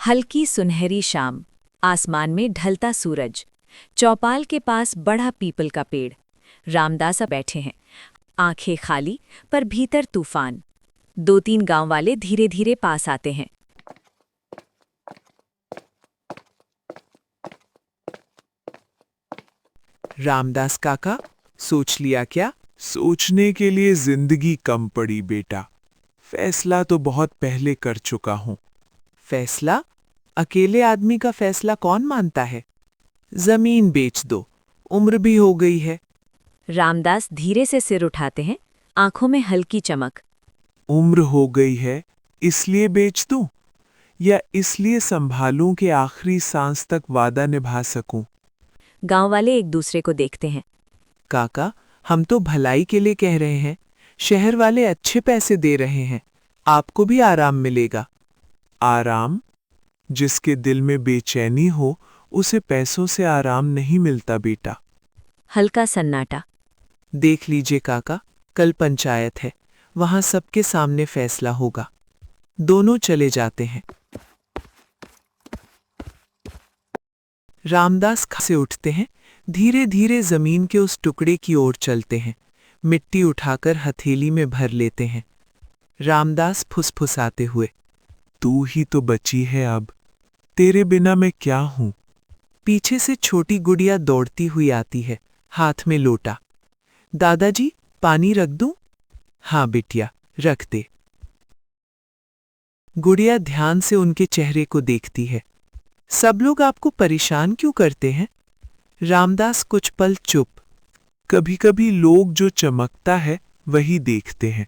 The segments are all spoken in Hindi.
हल्की सुनहरी शाम, आसमान में ढलता सूरज, चौपाल के पास बड़ा पीपल का पेड़। रामदास बैठे हैं, आंखें खाली पर भीतर तूफान। 2-3 गांव वाले धीरे धीरे पास आते हैं। रामदास काका, सोच लिया क्या? सोचने के लिए जिंदगी कम पड़ी बेटा। फैसला तो बहुत पहले कर चुका हूं। फैसला? अकेले आदमी का फैसला कौन मानता है? जमीन बेच दो, उम्र भी हो गई है। रामदास धीरे से सिर उठाते हैं, आंखों में हल्की चमक। उम्र हो गई है इसलिए बेच दूं या इसलिए संभालूं कि आखिरी सांस तक वादा निभा सकूं? गांव वाले एक दूसरे को देखते हैं। काका, हम तो भलाई के लिए कह रहे हैं। शहर वाले अच्छे पैसे दे रहे हैं, आपको भी आराम मिलेगा। आराम? जिसके दिल में बेचैनी हो उसे पैसों से आराम नहीं मिलता बेटा। हल्का सन्नाटा। देख लीजिए काका, कल पंचायत है, वहां सबके सामने फैसला होगा। दोनों चले जाते हैं। रामदास खा से उठते हैं, धीरे धीरे जमीन के उस टुकड़े की ओर चलते हैं। मिट्टी उठाकर हथेली में भर लेते हैं। रामदास फुसफुसाते हुए, तू ही तो बची है अब, तेरे बिना मैं क्या हूं? पीछे से छोटी गुड़िया दौड़ती हुई आती है, हाथ में लोटा। दादाजी, पानी रख दूं? हाँ बिटिया, रख दे। गुड़िया ध्यान से उनके चेहरे को देखती है। सब लोग आपको परेशान क्यों करते हैं? रामदास कुछ पल चुप। कभी कभी लोग जो चमकता है वही देखते हैं,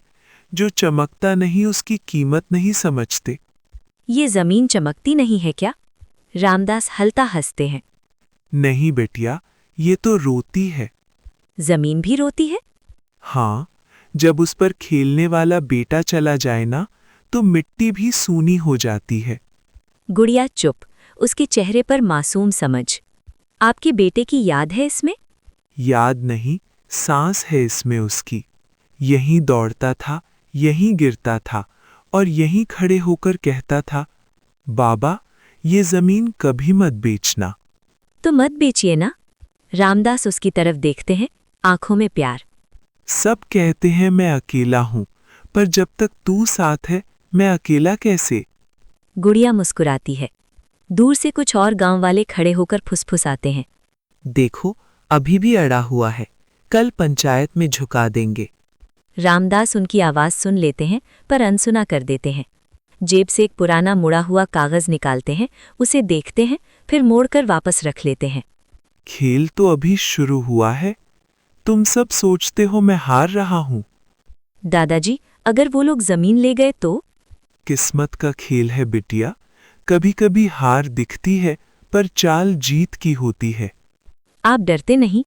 जो चमकता नहीं उसकी कीमत नहीं समझते। ये जमीन चमकती नहीं है क्या? रामदास हल्का हंसते हैं। नहीं बेटिया, ये तो रोती है। जमीन भी रोती है? हाँ, जब उस पर खेलने वाला बेटा चला जाए ना, तो मिट्टी भी सूनी हो जाती है। गुड़िया चुप, उसके चेहरे पर मासूम समझ। आपके बेटे की याद है इसमें? याद नहीं, सांस है इसमें उसकी। यहीं दौड़ता था, यहीं गिरता था और यहीं खड़े होकर कहता था, बाबा, ये जमीन कभी मत बेचना। तो मत बेचिए ना। रामदास उसकी तरफ देखते हैं, आंखों में प्यार। सब कहते हैं मैं अकेला हूं, पर जब तक तू साथ है मैं अकेला कैसे? गुड़िया मुस्कुराती है। दूर से कुछ और गांव वाले खड़े होकर फुसफुसाते हैं। देखो, अभी भी अड़ा हुआ है, कल पंचायत में झुका देंगे। रामदास उनकी आवाज सुन लेते हैं पर अनसुना कर देते हैं। जेब से एक पुराना मुड़ा हुआ कागज निकालते हैं, उसे देखते हैं, फिर मोड़कर वापस रख लेते हैं। खेल तो अभी शुरू हुआ है, तुम सब सोचते हो मैं हार रहा हूं। दादाजी, अगर वो लोग जमीन ले गए तो? किस्मत का खेल है बिटिया, कभी कभी हार दिखती है पर चाल जीत की होती है। आप डरते नहीं?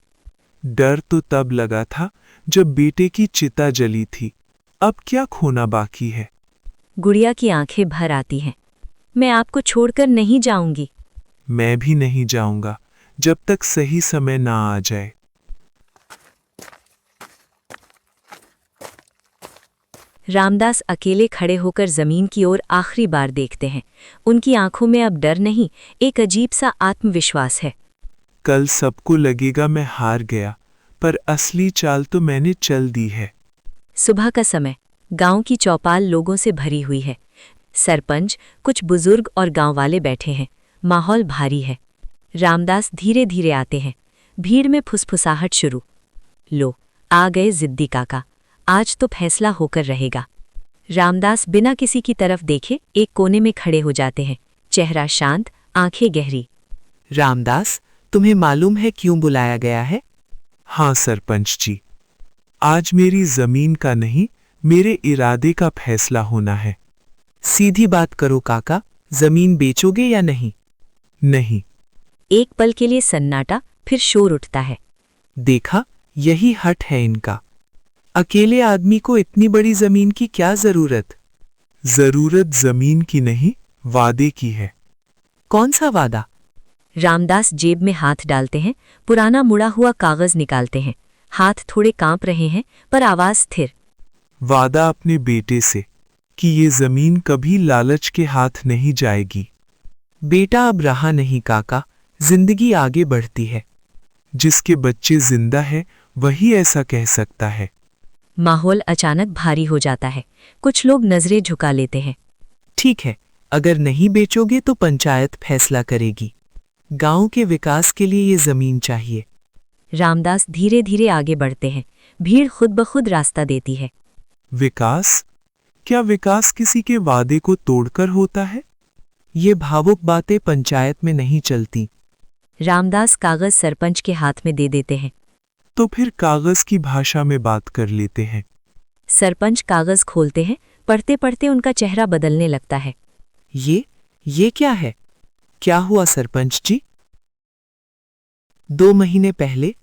डर तो तब लगा था जब बेटे की चिता जली थी, अब क्या खोना बाकी है? गुड़िया की आंखें भर आती हैं। मैं आपको छोड़कर नहीं जाऊंगी। मैं भी नहीं जाऊंगा जब तक सही समय ना आ जाए। रामदास अकेले खड़े होकर जमीन की ओर आखिरी बार देखते हैं। उनकी आंखों में अब डर नहीं, एक अजीब सा आत्मविश्वास है। कल सबको लगेगा मैं हार गया, पर असली चाल तो मैंने चल दी है। सुबह का समय, गांव की चौपाल लोगों से भरी हुई है। सरपंच, कुछ बुजुर्ग और गांव वाले बैठे हैं। माहौल भारी है। रामदास धीरे धीरे आते हैं। भीड़ में फुसफुसाहट शुरू। लो, आ गए जिद्दी काका, आज तो फैसला होकर रहेगा। रामदास बिना किसी की तरफ देखे एक कोने में खड़े हो जाते हैं, चेहरा शांत, आंखें गहरी। रामदास, तुम्हें मालूम है क्यों बुलाया गया है? हाँ सरपंच जी, आज मेरी जमीन का नहीं, मेरे इरादे का फैसला होना है। सीधी बात करो काका, जमीन बेचोगे या नहीं? नहीं। एक पल के लिए सन्नाटा, फिर शोर उठता है। देखा, यही हट है इनका। अकेले आदमी को इतनी बड़ी जमीन की क्या जरूरत? जरूरत जमीन की नहीं, वादे की है। कौन सा वादा? रामदास जेब में हाथ डालते हैं, पुराना मुड़ा हुआ कागज निकालते हैं। हाथ थोड़े कांप रहे हैं पर आवाज स्थिर। वादा अपने बेटे से कि ये जमीन कभी लालच के हाथ नहीं जाएगी। बेटा अब रहा नहीं काका, जिंदगी आगे बढ़ती है। जिसके बच्चे जिंदा है वही ऐसा कह सकता है। माहौल अचानक भारी हो जाता है। कुछ लोग नजरें झुका लेते हैं। ठीक है, अगर नहीं बेचोगे तो पंचायत फैसला करेगी। गांव के विकास के लिए ये जमीन चाहिए। रामदास धीरे धीरे आगे बढ़ते हैं। भीड़ खुद ब खुद रास्ता देती है। विकास? क्या विकास किसी के वादे को तोड़कर होता है? ये भावुक बातें पंचायत में नहीं चलती। रामदास कागज सरपंच के हाथ में दे देते हैं। तो फिर कागज की भाषा में बात कर लेते हैं। सरपंच कागज खोलते हैं। पढ़ते पढ़ते उनका चेहरा बदलने लगता है। ये क्या है? क्या हुआ सरपंच जी? 2 महीने पहले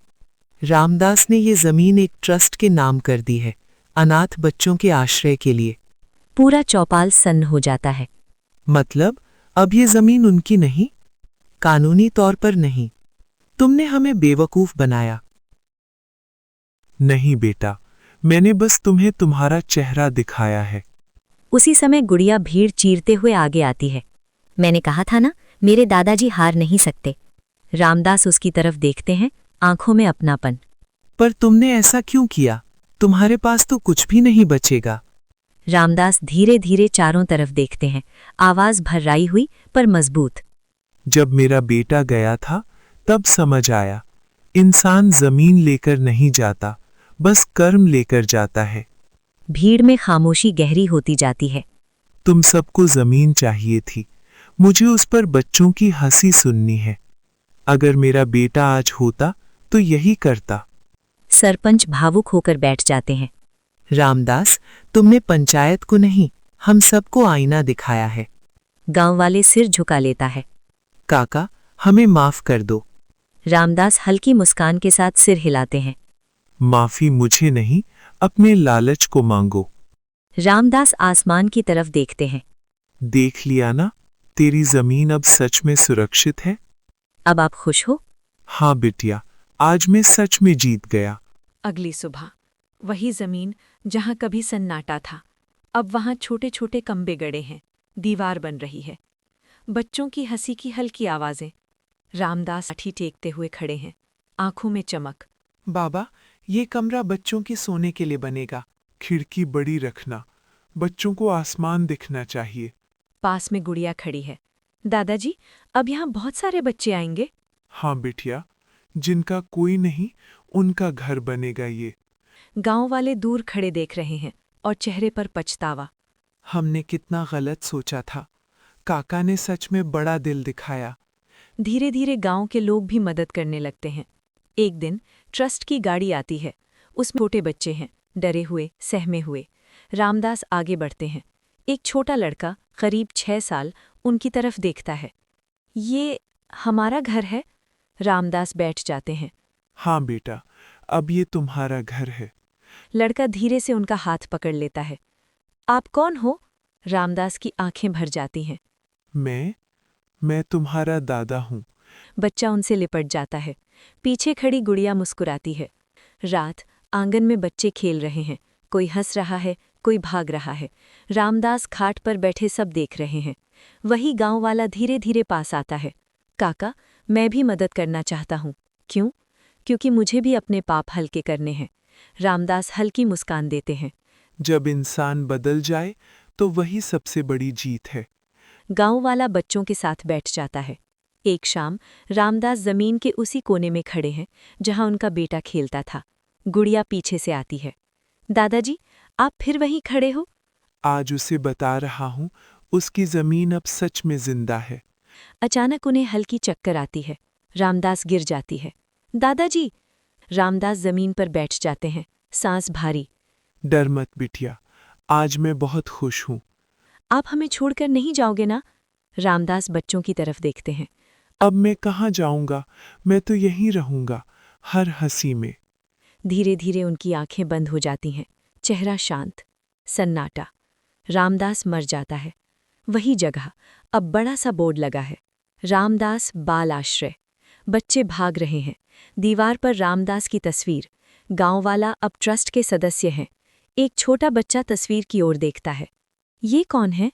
रामदास ने ये जमीन एक ट्रस्ट के नाम कर दी है, अनाथ बच्चों के आश्रय के लिए। पूरा चौपाल सन्न हो जाता है। मतलब अब ये जमीन उनकी नहीं? कानूनी तौर पर नहीं। तुमने हमें बेवकूफ बनाया। नहीं बेटा, मैंने बस तुम्हें तुम्हारा चेहरा दिखाया है। उसी समय गुड़िया भीड़ चीरते हुए आगे आती है। मैंने कहा था ना, मेरे दादाजी हार नहीं सकते। रामदास उसकी तरफ देखते हैं, आंखों में अपनापन। पर तुमने ऐसा क्यों किया? तुम्हारे पास तो कुछ भी नहीं बचेगा। रामदास धीरे धीरे चारों तरफ देखते हैं। आवाज भर्राई हुई पर मजबूत। जब मेरा बेटा गया था तब समझ आया, इंसान जमीन लेकर नहीं जाता, बस कर्म लेकर जाता है। भीड़ में खामोशी गहरी होती जाती है। तुम सबको जमीन चाहिए थी, मुझे उस पर बच्चों की हंसी सुननी है। अगर मेरा बेटा आज होता तो यही करता। सरपंच भावुक होकर बैठ जाते हैं। रामदास, तुमने पंचायत को नहीं, हम सबको आईना दिखाया है। गांव वाले सिर झुका लेता है। काका, हमें माफ कर दो। रामदास हल्की मुस्कान के साथ सिर हिलाते हैं। माफी मुझे नहीं, अपने लालच को मांगो। रामदास आसमान की तरफ देखते हैं। देख लिया ना, तेरी जमीन अब सच में सुरक्षित है। अब आप खुश हो? हाँ बिटिया, आज मैं सच में जीत गया। अगली सुबह वही जमीन जहां कभी सन्नाटा था, अब वहां छोटे छोटे कम्बे गड़े हैं, दीवार बन रही है। बच्चों की हंसी की हल्की आवाजें। रामदास लाठी टेकते हुए खड़े हैं, आंखों में चमक। बाबा, ये कमरा बच्चों के सोने के लिए बनेगा। खिड़की बड़ी रखना, बच्चों को आसमान दिखना चाहिए। पास में गुड़िया खड़ी है। दादाजी, अब यहाँ बहुत सारे बच्चे आएंगे। हाँ बिटिया, जिनका कोई नहीं उनका घर बनेगा ये। गांव वाले दूर खड़े देख रहे हैं और चेहरे पर पछतावा। हमने कितना गलत सोचा था। काका ने सच में बड़ा दिल दिखाया। धीरे धीरे गांव के लोग भी मदद करने लगते हैं। एक दिन ट्रस्ट की गाड़ी आती है। उसमें छोटे बच्चे हैं, डरे हुए, सहमे हुए। रामदास आगे बढ़ते हैं। एक छोटा लड़का, करीब 6 साल, उनकी तरफ देखता है। ये हमारा घर है? रामदास बैठ जाते हैं। हाँ बेटा, अब ये तुम्हारा घर है। लड़का धीरे से उनका हाथ पकड़ लेता है। आप कौन हो? रामदास की आंखें भर जाती हैं। मैं तुम्हारा दादा हूँ। बच्चा उनसे लिपट जाता है। पीछे खड़ी गुड़िया मुस्कुराती है। रात, आंगन में बच्चे खेल रहे हैं। कोई हंस रहा है, कोई भाग रहा है। रामदास खाट पर बैठे सब देख रहे हैं। वही गांव वाला धीरे धीरे पास आता है। काका, मैं भी मदद करना चाहता हूँ। क्यों? क्योंकि मुझे भी अपने पाप हल्के करने हैं। रामदास हल्की मुस्कान देते हैं। जब इंसान बदल जाए तो वही सबसे बड़ी जीत है। गांव वाला बच्चों के साथ बैठ जाता है। एक शाम रामदास जमीन के उसी कोने में खड़े हैं जहां उनका बेटा खेलता था। गुड़िया पीछे से आती है। दादाजी, आप फिर वहीं खड़े हो? आज उसे बता रहा हूँ, उसकी जमीन अब सच में जिंदा है। अचानक उन्हें हल्की चक्कर आती है। रामदास गिर जाती है। दादाजी! रामदास जमीन पर बैठ जाते हैं, सांस भारी। डर मत बिटिया, आज मैं बहुत खुश हूँ। आप हमें छोड़कर नहीं जाओगे ना? रामदास बच्चों की तरफ देखते हैं। अब मैं कहाँ जाऊँगा, मैं तो यहीं रहूँगा, हर हंसी में। धीरे धीरे उनकी आंखें बंद हो जाती हैं, चेहरा शांत, सन्नाटा। रामदास मर जाता है। वही जगह, अब बड़ा सा बोर्ड लगा है, रामदास बाल आश्रय। बच्चे भाग रहे हैं। दीवार पर रामदास की तस्वीर। गांव वाला अब ट्रस्ट के सदस्य हैं। एक छोटा बच्चा तस्वीर की ओर देखता है। ये कौन है?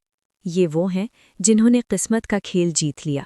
ये वो हैं जिन्होंने किस्मत का खेल जीत लिया।